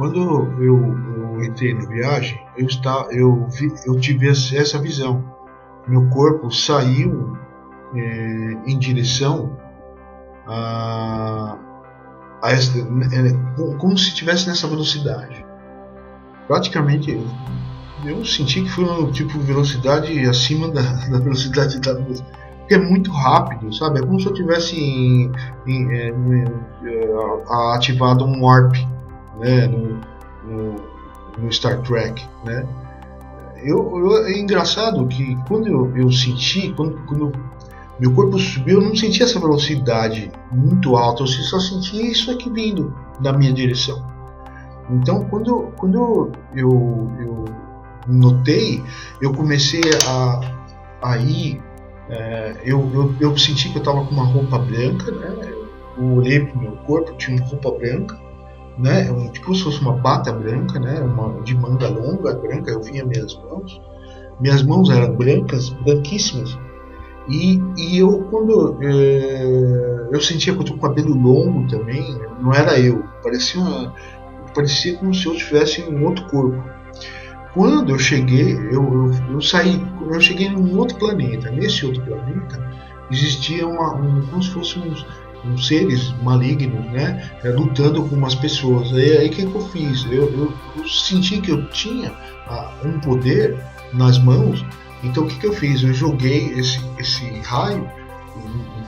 quando eu entrei na viagem, eu tive essa visão. Meu corpo saiu em direção como se estivesse nessa velocidade. Praticamente eu senti que foi uma tipo velocidade acima da velocidade da luz, porque é muito rápido, sabe? É como se eu tivesse ativado um warp, né? No Star Trek, né? É engraçado que quando eu senti, quando meu corpo subiu, eu não senti essa velocidade muito alta, eu só senti isso aqui vindo na minha direção. Então, quando eu notei, eu comecei a ir, eu senti que eu estava com uma roupa branca, né? Eu olhei para o meu corpo, tinha uma roupa branca, né? Tipo se fosse uma bata branca, né? De manga longa, branca. Eu via minhas mãos eram brancas, branquíssimas. E eu, quando eu sentia que eu tinha um cabelo longo também, não era eu, parecia como se eu tivesse um outro corpo. Quando eu cheguei, eu cheguei num outro planeta. Nesse outro planeta existia como se fossem uns seres malignos, né, lutando com umas pessoas. Aí que eu fiz? Eu senti que eu tinha um poder nas mãos. Então o que eu fiz? Eu joguei esse raio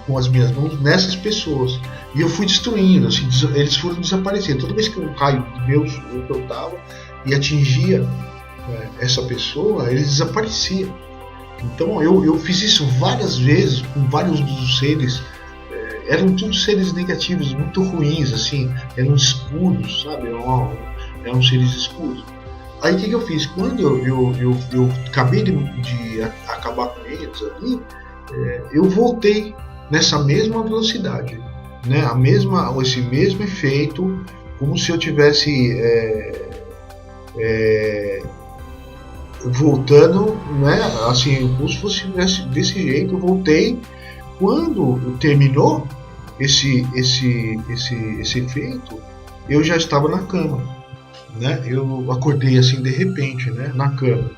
com as minhas mãos nessas pessoas e eu fui destruindo, assim, eles foram desaparecendo. Toda vez que um raio meu soltava e atingia essa pessoa, eles desapareciam. Então eu fiz isso várias vezes com vários dos seres. Eram todos seres negativos, muito ruins, assim, eram escuros, sabe? Eram seres escuros. Aí o que eu fiz? Quando eu acabei de acabar com eles ali, eu voltei nessa mesma velocidade, né? Esse mesmo efeito, como se eu tivesse voltando, né? Assim, como se fosse desse jeito. Eu voltei. Quando terminou esse efeito, eu já estava na cama, né? Eu acordei assim de repente, né? Na cama.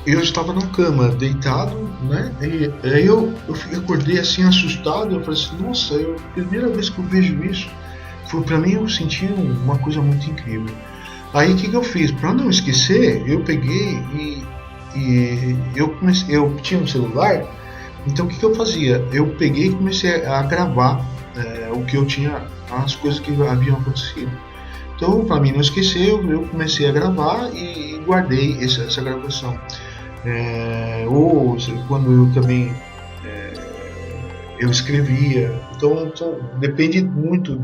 Eu estava na cama, deitado, né? E aí eu acordei assim assustado. Eu falei assim, nossa, a primeira vez que eu vejo isso, para mim eu senti uma coisa muito incrível. Aí o que eu fiz? Para não esquecer, eu peguei e eu tinha um celular. Então o que eu fazia? Eu peguei e comecei a gravar o que eu tinha, as coisas que haviam acontecido. Então, para mim não esquecer, eu comecei a gravar e guardei essa gravação. Ou quando eu também eu escrevia. Então depende muito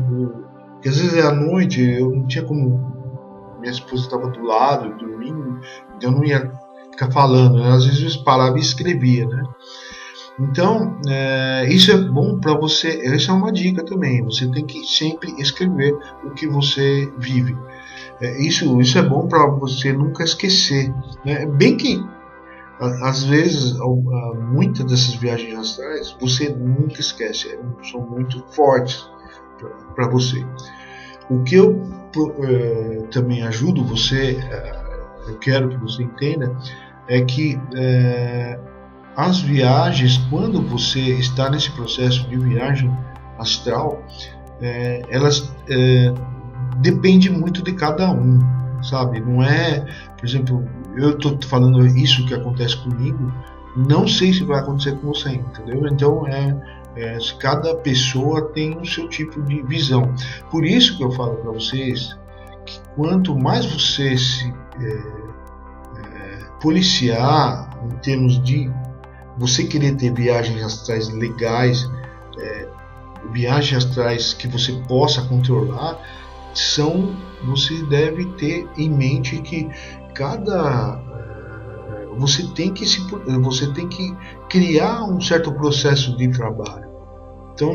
porque às vezes é à noite, eu não tinha como, minha esposa estava do lado dormindo, então eu não ia ficar falando, né? Às vezes eu parava e escrevia, né? Então isso é bom para você. Essa é uma dica também. Você tem que sempre escrever o que você vive. Isso é bom para você nunca esquecer, né? Bem que às vezes muitas dessas viagens astrais você nunca esquece, são muito fortes para você. O que eu também ajudo você, eu quero que você entenda, é que as viagens, quando você está nesse processo de viagem astral, elas dependem muito de cada um, sabe? Não é, por exemplo, eu estou falando isso que acontece comigo, não sei se vai acontecer com você, entendeu? Então cada pessoa tem o seu tipo de visão. Por isso que eu falo para vocês que quanto mais você se policiar em termos de você querer ter viagens astrais legais, viagens astrais que você possa controlar, você deve ter em mente que você tem que criar um certo processo de trabalho. Então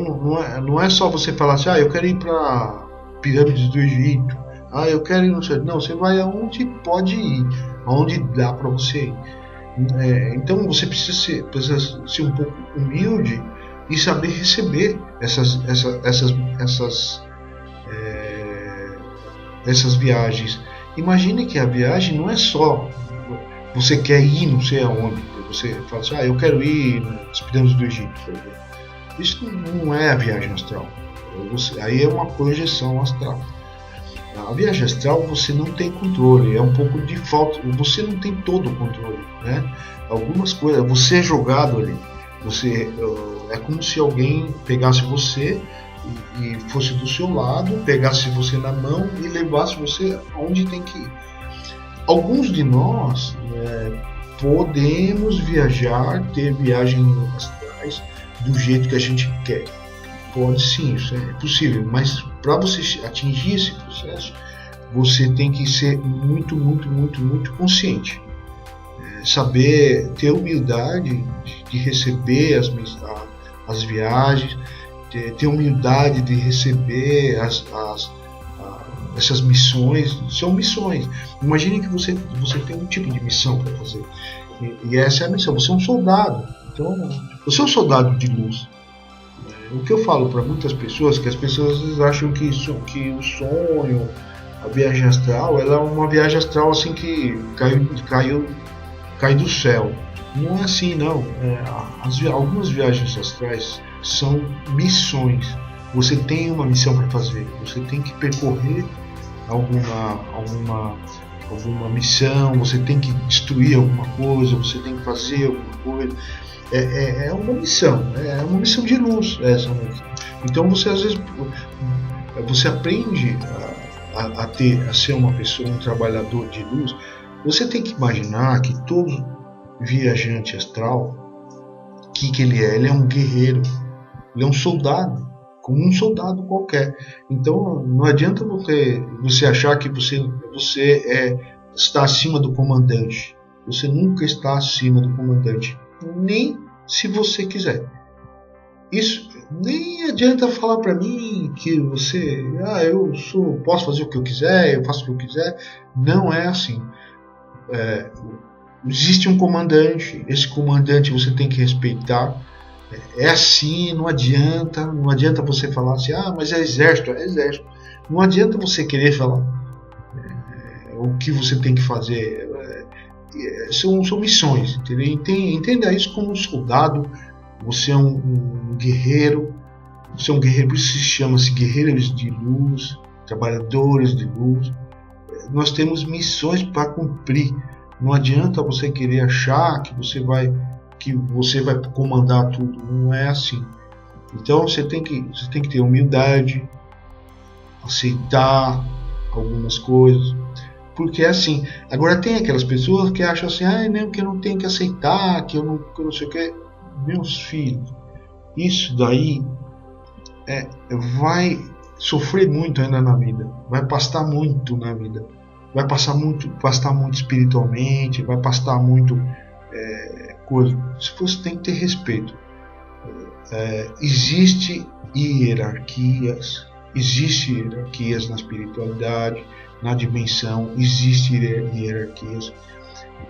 não é só você falar assim, eu quero ir para pirâmides do Egito, eu quero ir não, você vai aonde pode ir, aonde dá para você ir. Então você precisa ser um pouco humilde e saber receber essas essas viagens. Imagine que a viagem não é só você quer ir não sei aonde. Você fala assim, eu quero ir nas pirâmides do Egito, por exemplo. Isso não é a viagem astral. Aí é uma projeção astral. A viagem astral você não tem controle, é um pouco de falta, você não tem todo o controle, né? Algumas coisas, você é jogado ali, é como se alguém pegasse você e fosse do seu lado, pegasse você na mão e levasse você aonde tem que ir. Alguns de nós podemos viajar, ter viagens astrais do jeito que a gente quer. Pode sim, isso é possível, mas para você atingir esse processo, você tem que ser muito, muito, muito, muito consciente. Saber ter humildade de receber as viagens, ter humildade de receber essas missões. São missões. Imagine que você tem um tipo de missão para fazer. E essa é a missão. Você é um soldado. Então, você é um soldado de luz. O que eu falo para muitas pessoas, que as pessoas às vezes acham que o sonho, a viagem astral, ela é uma viagem astral assim que cai do céu. Não é assim, não. Algumas viagens astrais são missões. Você tem uma missão para fazer. Você tem que percorrer alguma missão. Você tem que destruir alguma coisa. Você tem que fazer alguma coisa. É uma missão. É uma missão de luz. Então você às vezes você aprende a ser uma pessoa, um trabalhador de luz. Você tem que imaginar que todo viajante astral, que ele é? Ele é um guerreiro, ele é um soldado, como um soldado qualquer. Então não adianta você achar que você está acima do comandante. Você nunca está acima do comandante, nem se você quiser. Isso nem adianta falar para mim que você, posso fazer o que eu quiser, eu faço o que eu quiser. Não é assim. Existe um comandante, esse comandante você tem que respeitar. É assim, não adianta você falar assim, mas é exército. Não adianta você querer falar o que você tem que fazer. São missões, entendeu? Entenda isso como um soldado. Você é um guerreiro. Você é um guerreiro, por isso chama-se guerreiros de luz, trabalhadores de luz. Nós temos missões para cumprir. Não adianta você querer achar que você vai comandar tudo. Não é assim. Então você tem que ter humildade, aceitar algumas coisas, porque é assim. Agora tem aquelas pessoas que acham assim, que eu não tenho que aceitar, que eu não sei o que. Meus filhos, isso daí vai sofrer muito ainda na vida, vai pastar muito na vida, vai pastar muito espiritualmente, vai pastar muito coisa. Você tem que ter respeito. Existe hierarquias na espiritualidade, na dimensão, existem hierarquias.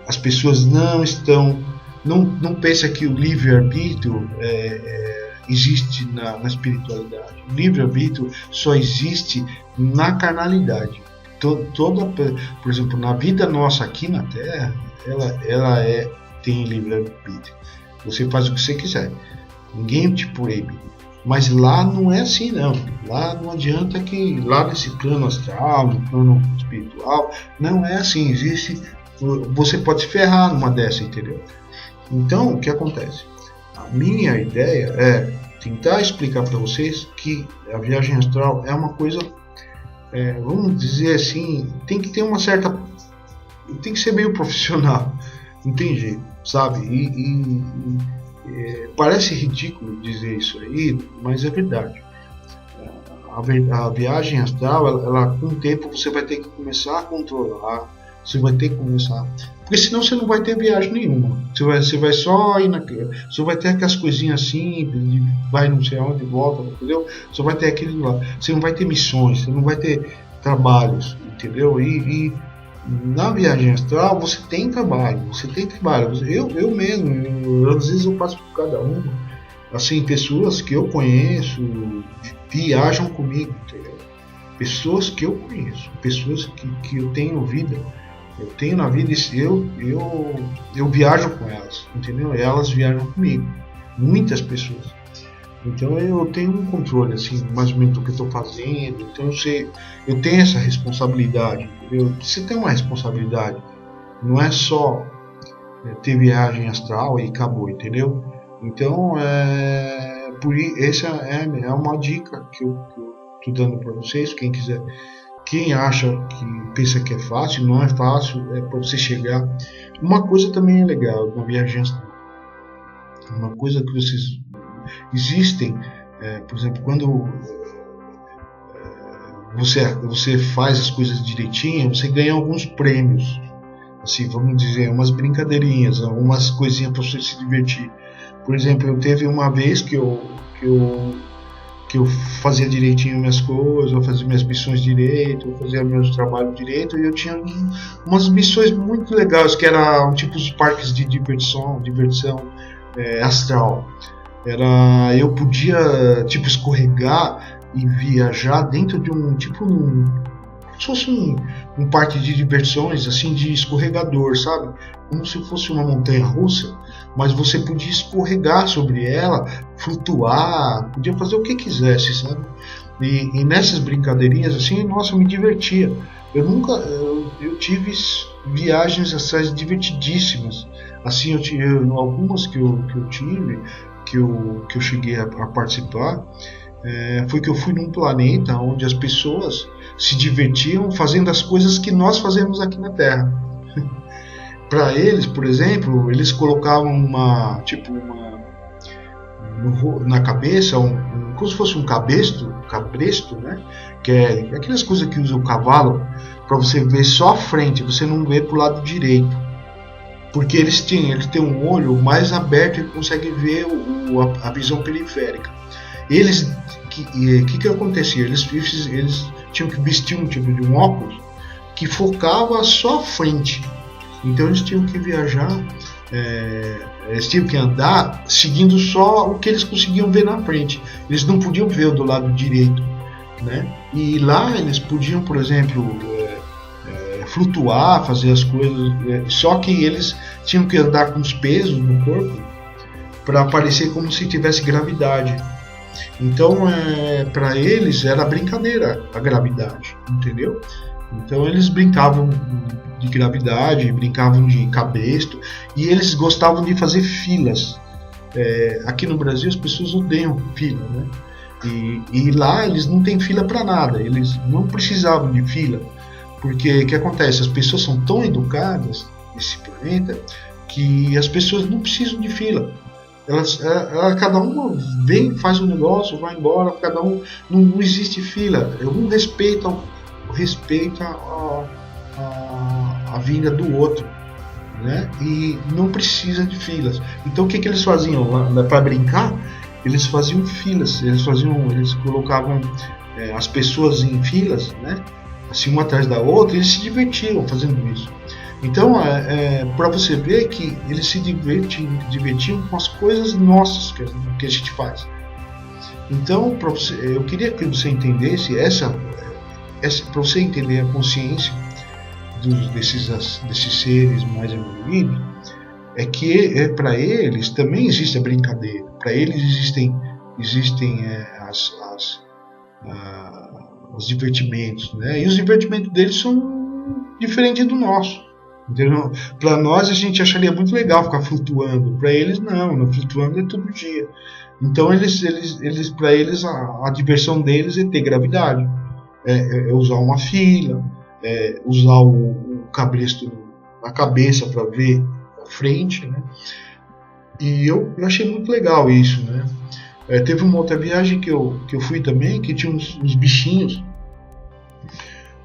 As pessoas não pensam que o livre-arbítrio existe na espiritualidade. O livre-arbítrio só existe na carnalidade. Por exemplo, na vida nossa aqui na Terra, ela tem livre-arbítrio. Você faz o que você quiser. Ninguém te proíbe. Mas lá não é assim, não. Lá não adianta que lá nesse plano astral, no plano espiritual, não é assim. Você pode se ferrar numa dessa, entendeu? Então, o que acontece? A minha ideia é tentar explicar para vocês que a viagem astral é uma coisa, vamos dizer assim, tem que ter uma certa... tem que ser meio profissional, não tem jeito, sabe? Parece ridículo dizer isso aí, mas é verdade. A viagem astral, ela com o tempo você vai ter que começar a controlar, você vai ter que começar... Porque senão você não vai ter viagem nenhuma. Você vai só ir naquela. Você vai ter aquelas coisinhas simples, vai não sei aonde, volta, entendeu? Você vai ter aquilo lá. Você não vai ter missões, você não vai ter trabalhos, entendeu? E na viagem astral você tem trabalho. Eu mesmo, às vezes eu passo por cada uma. Assim, pessoas que eu conheço viajam comigo, entendeu? pessoas que eu conheço, pessoas que eu tenho vida, eu tenho na vida, eu viajo com elas, entendeu? Elas viajam comigo, muitas pessoas. Então eu tenho um controle assim, mais ou menos do que eu estou fazendo. Então eu tenho essa responsabilidade. Você tem uma responsabilidade. Não é só ter viagem astral e acabou, entendeu? Então essa é uma dica que eu estou dando para vocês. Quem quiser, quem acha que pensa que é fácil, não é fácil. É para você chegar. Uma coisa também é legal na viagem astral. Uma coisa que vocês existem, por exemplo, quando você faz as coisas direitinho, você ganha alguns prêmios, assim, vamos dizer, umas brincadeirinhas, algumas coisinhas para você se divertir. Por exemplo, eu teve uma vez que eu fazia direitinho minhas coisas, eu fazia minhas missões direito, eu fazia meus trabalhos direito, e eu tinha umas missões muito legais, que eram tipo os parques de diversão astral. Eu podia tipo escorregar e viajar dentro de um tipo como se fosse um parque de diversões assim, de escorregador, sabe? Como se fosse uma montanha russa, mas você podia escorregar sobre ela, flutuar, podia fazer o que quisesse, sabe? E nessas brincadeirinhas assim, nossa, eu me divertia. Eu tive viagens astrais divertidíssimas. Assim, eu tive algumas que eu tive, que eu cheguei a participar, foi que eu fui num planeta onde as pessoas se divertiam fazendo as coisas que nós fazemos aqui na Terra. Para eles, por exemplo, eles colocavam na cabeça como se fosse um cabresto, né? Que é aquelas coisas que usa o cavalo para você ver só a frente, você não vê pro lado direito. Porque eles têm um olho mais aberto e conseguem ver a visão periférica. Que acontecia? Eles tinham que vestir um tipo de um óculos que focava só a frente. Então eles tinham que viajar, eles tinham que andar seguindo só o que eles conseguiam ver na frente. Eles não podiam ver o do lado direito, né? E lá eles podiam, por exemplo, flutuar, fazer as coisas, só que eles tinham que andar com os pesos no corpo para parecer como se tivesse gravidade. Então, para eles era brincadeira a gravidade, entendeu? Então eles brincavam de gravidade, brincavam de cabresto, e eles gostavam de fazer filas. Aqui no Brasil as pessoas odeiam fila, né? E lá eles não têm fila para nada, eles não precisavam de fila. Porque o que acontece? As pessoas são tão educadas nesse planeta que as pessoas não precisam de fila. Cada uma vem, faz um negócio, vai embora, cada um. Não existe fila. Um respeita a vinda do outro, né? E não precisa de filas. Então o que eles faziam para brincar? Eles faziam filas. Eles colocavam as pessoas em filas, né? Assim, uma atrás da outra, eles se divertiam fazendo isso. Então, para você ver que eles se divertiam com as coisas nossas que a gente faz. Então, eu queria que você entendesse para você entender a consciência desses seres mais evoluídos, é que para eles também existe a brincadeira. Para eles existem os divertimentos, né? E os divertimentos deles são diferentes do nosso. Para nós a gente acharia muito legal ficar flutuando. Para eles não flutuando é todo dia. Então para eles a diversão deles é ter gravidade, é usar uma fila, usar o cabresto na cabeça para ver a frente, né? E eu achei muito legal isso, né? Teve uma outra viagem que eu fui também, que tinha uns bichinhos.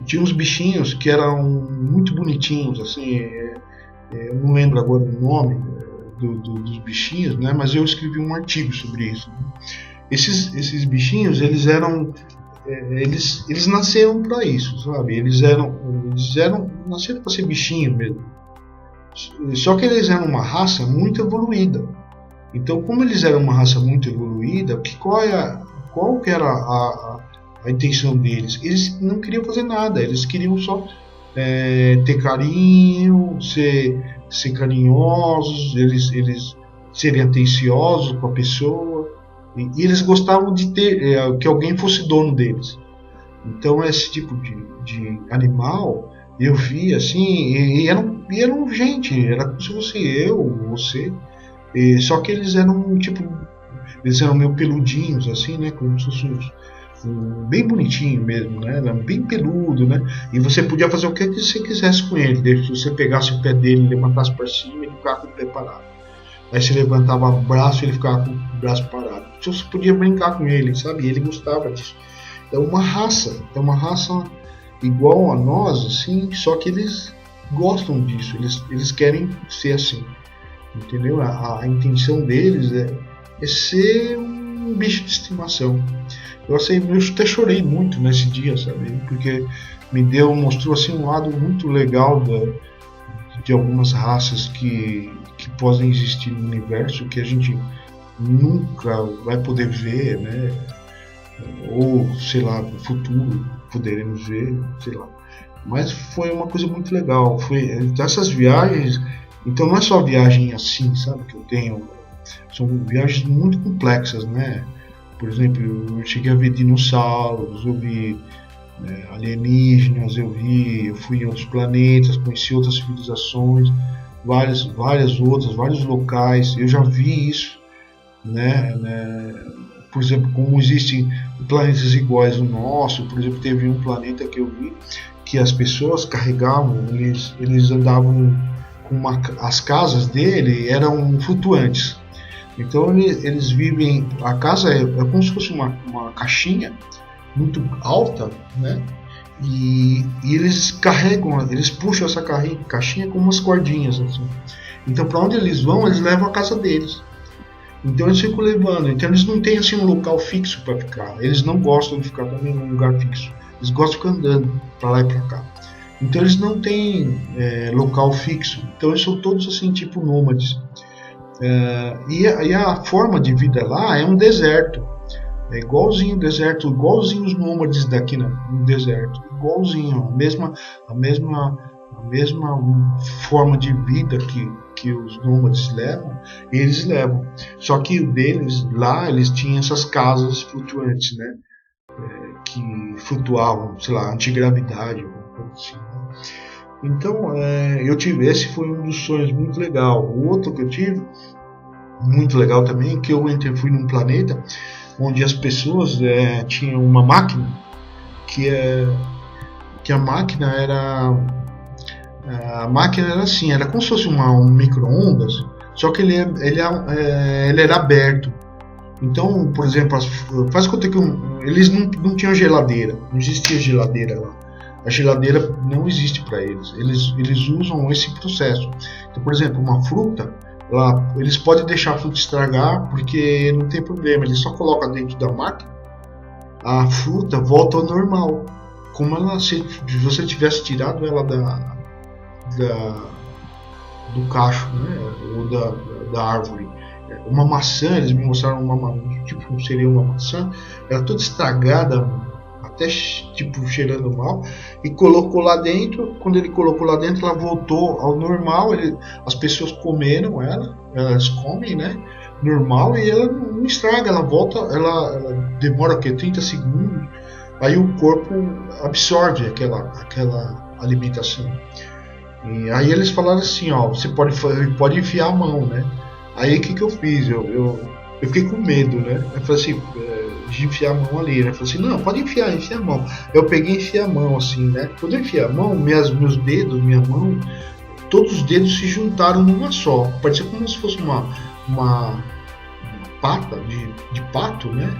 Tinha uns bichinhos que eram muito bonitinhos, assim, eu não lembro agora o nome dos bichinhos, né? Mas eu escrevi um artigo sobre isso. Esses bichinhos, eles nasceram para isso, sabe? Eles nasceram para ser bichinho mesmo. Só que eles eram uma raça muito evoluída. Então, como eles eram uma raça muito evoluída, qual que era a intenção deles. Eles não queriam fazer nada, eles queriam só ter carinho, ser carinhosos, eles serem atenciosos com a pessoa, e eles gostavam de ter que alguém fosse dono deles. Então esse tipo de animal eu vi assim, e eram gente, era como se fosse eu, você, só que eles eram meio peludinhos assim, né, como se fosse bem bonitinho mesmo, né? Era bem peludo, né? E você podia fazer o que você quisesse com ele. Se você pegasse o pé dele, levantasse para cima, ele ficava com o pé parado. Aí você levantava o braço, ele ficava com o braço parado. Então você podia brincar com ele, sabe? E ele gostava disso. É uma raça igual a nós, assim, só que eles gostam disso. Eles querem ser assim, entendeu? A intenção deles é ser um bicho de estimação. Eu até chorei muito nesse dia, sabe? Porque mostrou assim um lado muito legal de algumas raças que podem existir no universo, que a gente nunca vai poder ver, né? Ou, sei lá, no futuro poderemos ver, sei lá. Mas foi uma coisa muito legal. Essas viagens, então não é só viagem assim, sabe? Que eu tenho, são viagens muito complexas, né? Por exemplo, eu cheguei a ver dinossauros, eu vi alienígenas, eu fui em outros planetas, conheci outras civilizações, várias outras, vários locais, eu já vi isso, né? Por exemplo, como existem planetas iguais ao nosso. Por exemplo, teve um planeta que eu vi que as pessoas carregavam, eles andavam com as casas dele eram flutuantes. Então eles vivem, a casa é como se fosse uma caixinha muito alta, né? E eles puxam essa caixinha com umas cordinhas assim. Então para onde eles vão, eles levam a casa deles. Então eles ficam levando. Então eles não têm assim um local fixo para ficar. Eles não gostam de ficar também num lugar fixo. Eles gostam de ficar andando para lá e para cá. Então eles não têm local fixo. Então eles são todos assim tipo nômades. E a forma de vida lá é um deserto. É igualzinho o deserto, igualzinho os nômades daqui no deserto, igualzinho, a mesma forma de vida que os nômades levam, eles levam. Só que o deles lá, eles tinham essas casas flutuantes, né? Que flutuavam, sei lá, antigravidade, assim. Então, esse foi um dos sonhos muito legal. O outro que eu tive, muito legal também, que eu fui num planeta onde as pessoas tinham uma máquina que a máquina era assim, era como se fosse um micro-ondas, só que ele era aberto. Então, por exemplo, faz conta que eles não tinham geladeira, não existia geladeira lá. A geladeira não existe para eles. Eles usam esse processo. Então, por exemplo, uma fruta, eles podem deixar a fruta estragar porque não tem problema. Eles só colocam dentro da máquina, a fruta volta ao normal, como se você tivesse tirado ela do cacho, né? Ou da árvore. Uma maçã, eles me mostraram seria uma maçã, ela toda estragada, até tipo cheirando mal, e colocou lá dentro. Quando ele colocou lá dentro, ela voltou ao normal. As pessoas comeram elas comem, né, normal, e ela não estraga, ela volta, ela demora 30 segundos, aí o corpo absorve aquela alimentação. E aí eles falaram assim, você pode enfiar a mão, né? Aí o que eu fiz? Eu fiquei com medo, né? Eu falei assim, de enfiar a mão ali, né? Eu falei assim, não, pode enfia a mão. Eu peguei e enfiei a mão assim, né? Quando eu enfiei a mão, meus dedos, minha mão, todos os dedos se juntaram numa só. Parecia como se fosse uma pata de pato, né?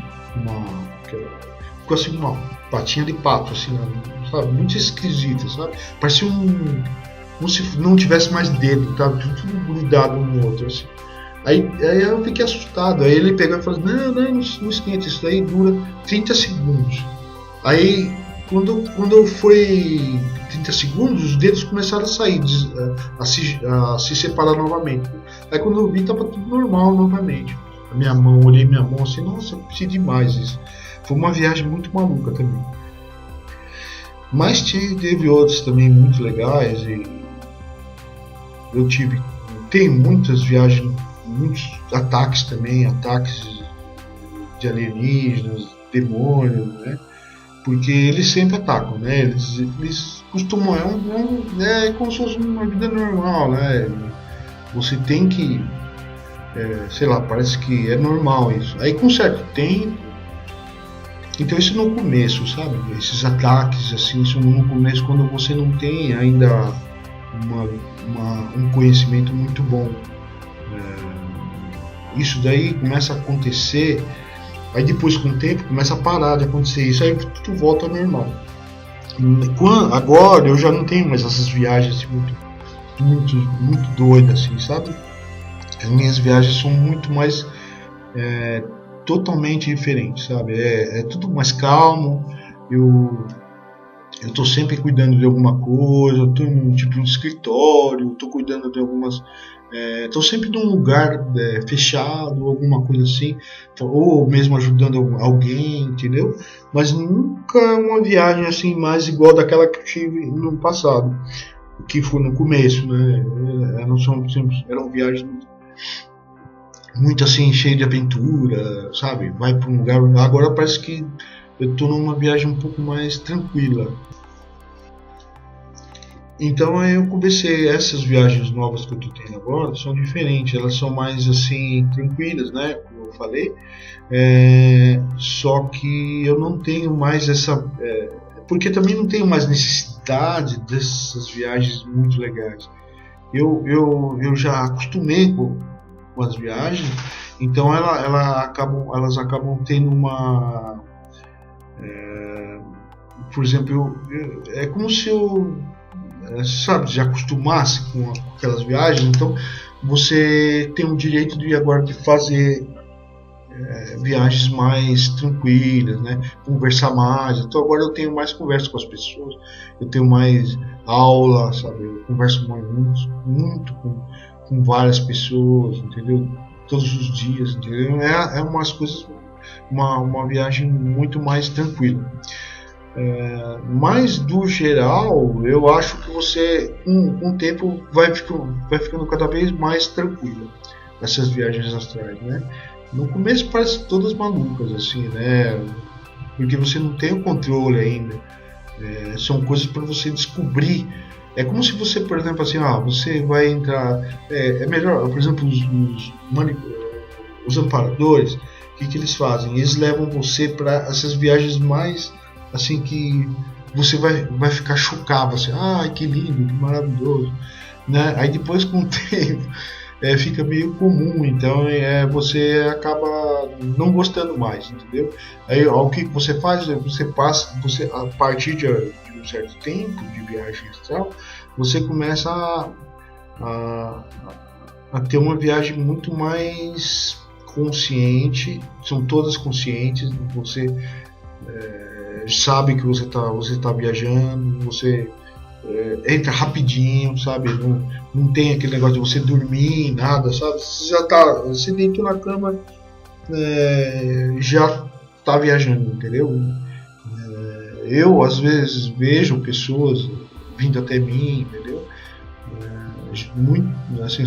Ficou assim uma patinha de pato, assim, sabe? Muito esquisita, sabe? Parecia como se não tivesse mais dedo, tá? Tudo grudado um no outro, assim. Aí eu fiquei assustado. Aí ele pegou e falou: não esquenta, isso daí dura 30 segundos. Aí quando foi 30 segundos, os dedos começaram a sair, a se separar novamente. Aí quando eu vi, estava tudo normal novamente. minha mão, olhei minha mão assim, nossa, eu preciso demais isso. Foi uma viagem muito maluca também. Mas teve outros também muito legais e eu tem muitas viagens, muitos ataques também, ataques de alienígenas, demônios, né? Porque eles sempre atacam, né? Eles costumam, é como se fosse uma vida normal, né? Você tem que, sei lá, parece que é normal isso. Aí com certo tempo, então isso no começo, sabe? Esses ataques, assim, isso no começo, quando você não tem ainda um conhecimento muito bom. Isso daí começa a acontecer, aí depois com o tempo começa a parar de acontecer isso, aí tudo volta ao normal. Agora eu já não tenho mais essas viagens muito doidas, assim, sabe? As minhas viagens são muito mais totalmente diferentes, sabe? É tudo mais calmo. Eu estou sempre cuidando de alguma coisa, eu estou num tipo de escritório, estou cuidando de algumas. Estou sempre num lugar fechado, alguma coisa assim, ou mesmo ajudando alguém, entendeu? Mas nunca uma viagem assim mais igual daquela que eu tive no passado, que foi no começo, né? Eram viagens muito assim, cheias de aventura, sabe? Vai para um lugar. Agora parece que eu estou numa viagem um pouco mais tranquila. Então eu comecei, essas viagens novas que eu estou tendo agora são diferentes, elas são mais assim tranquilas, né? Como eu falei, só que eu não tenho mais essa, porque também não tenho mais necessidade dessas viagens muito legais. Eu já acostumei com as viagens, então elas acabam tendo uma, por exemplo, é como se eu sabe, já acostumasse com aquelas viagens, então você tem o direito de agora de fazer viagens mais tranquilas, né? Conversar mais. Então agora eu tenho mais conversa com as pessoas, eu tenho mais aula, sabe? Eu converso muito com várias pessoas, entendeu? Todos os dias, entendeu? É umas coisas, uma viagem muito mais tranquila. Mas do geral, eu acho que você com o tempo vai ficando cada vez mais tranquilo essas viagens astrais, né? No começo parece todas malucas assim, né? Porque você não tem o controle ainda. São coisas para você descobrir. É como se você, por exemplo, assim, você vai entrar. É melhor, por exemplo, os amparadores, o que eles fazem? Eles levam você para essas viagens mais assim que você vai ficar chocado, assim, que lindo, que maravilhoso, né? Aí depois com o tempo fica meio comum, então você acaba não gostando mais, entendeu? Aí o que você faz? Você a partir de um certo tempo de viagem astral, você começa a ter uma viagem muito mais consciente, são todas conscientes, você sabe que você tá viajando, você entra rapidinho, sabe? Não tem aquele negócio de você dormir, nada, sabe? Você deitou na cama, já tá viajando, entendeu? Eu às vezes vejo pessoas vindo até mim, entendeu? Muito, assim,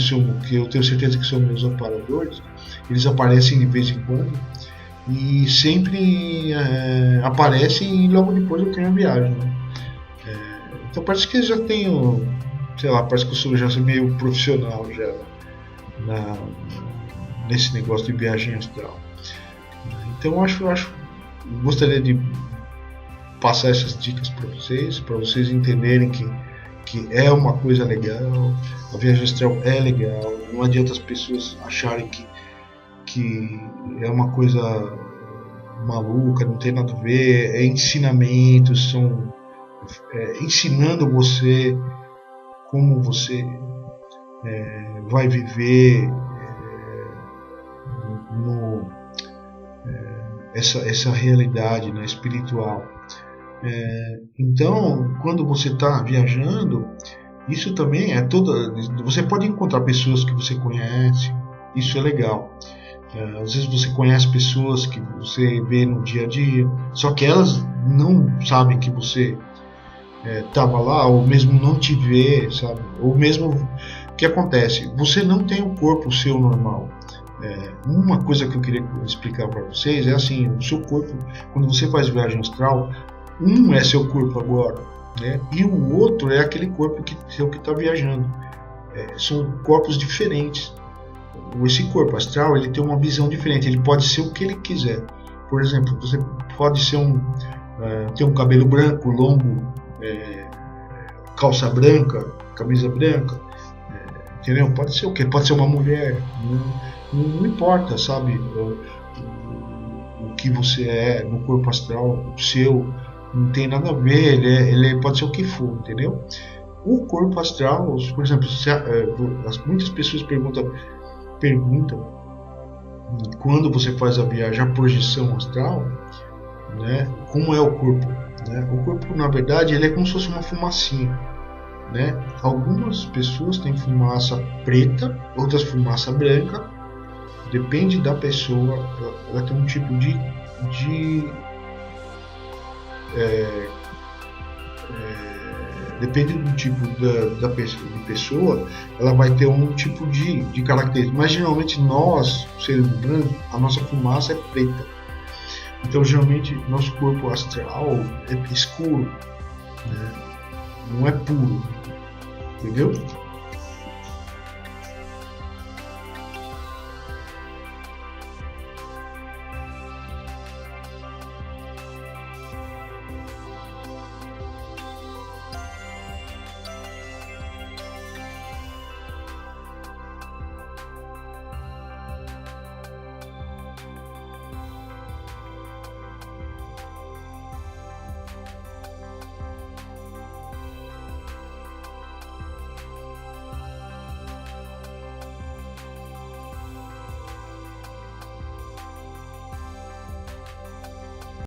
que eu tenho certeza que são meus amparadores, eles aparecem de vez em quando. E sempre aparecem e logo depois eu tenho a viagem, né? Então parece que eu já tenho, sei lá, parece que eu sou meio profissional já nesse negócio de viagem astral. Então gostaria de passar essas dicas para vocês entenderem que é uma coisa legal, a viagem astral é legal, não adianta as pessoas acharem que é uma coisa maluca, não tem nada a ver, ensinamentos, são ensinando você como você vai viver essa realidade, né, espiritual. Então, quando você está viajando, isso também você pode encontrar pessoas que você conhece, isso é legal. Às vezes você conhece pessoas que você vê no dia a dia, só que elas não sabem que você estava lá, ou mesmo não te vê, sabe? Ou mesmo, o que acontece? Você não tem o corpo seu normal. Uma coisa que eu queria explicar para vocês é assim: o seu corpo, quando você faz viagem astral, um é seu corpo agora, né? E o outro é aquele corpo que está viajando. São corpos diferentes. Esse corpo astral, ele tem uma visão diferente, ele pode ser o que ele quiser. Por exemplo, você pode ser ter um cabelo branco, longo, calça branca, camisa branca, entendeu? Pode ser o quê? Pode ser uma mulher, não importa, sabe? O que você é no corpo astral, o seu, não tem nada a ver, ele pode ser o que for, entendeu? O corpo astral, por exemplo, muitas pessoas perguntam quando você faz a viagem, a projeção astral, né, como é o corpo, né? O corpo, na verdade, ele é como se fosse uma fumacinha, né? Algumas pessoas têm fumaça preta, outras fumaça branca, depende da pessoa, ela tem um tipo de depende do tipo da pessoa, ela vai ter um tipo de característica. Mas geralmente nós, seres humanos, a nossa fumaça é preta. Então geralmente nosso corpo astral é escuro, né? Não é puro, entendeu?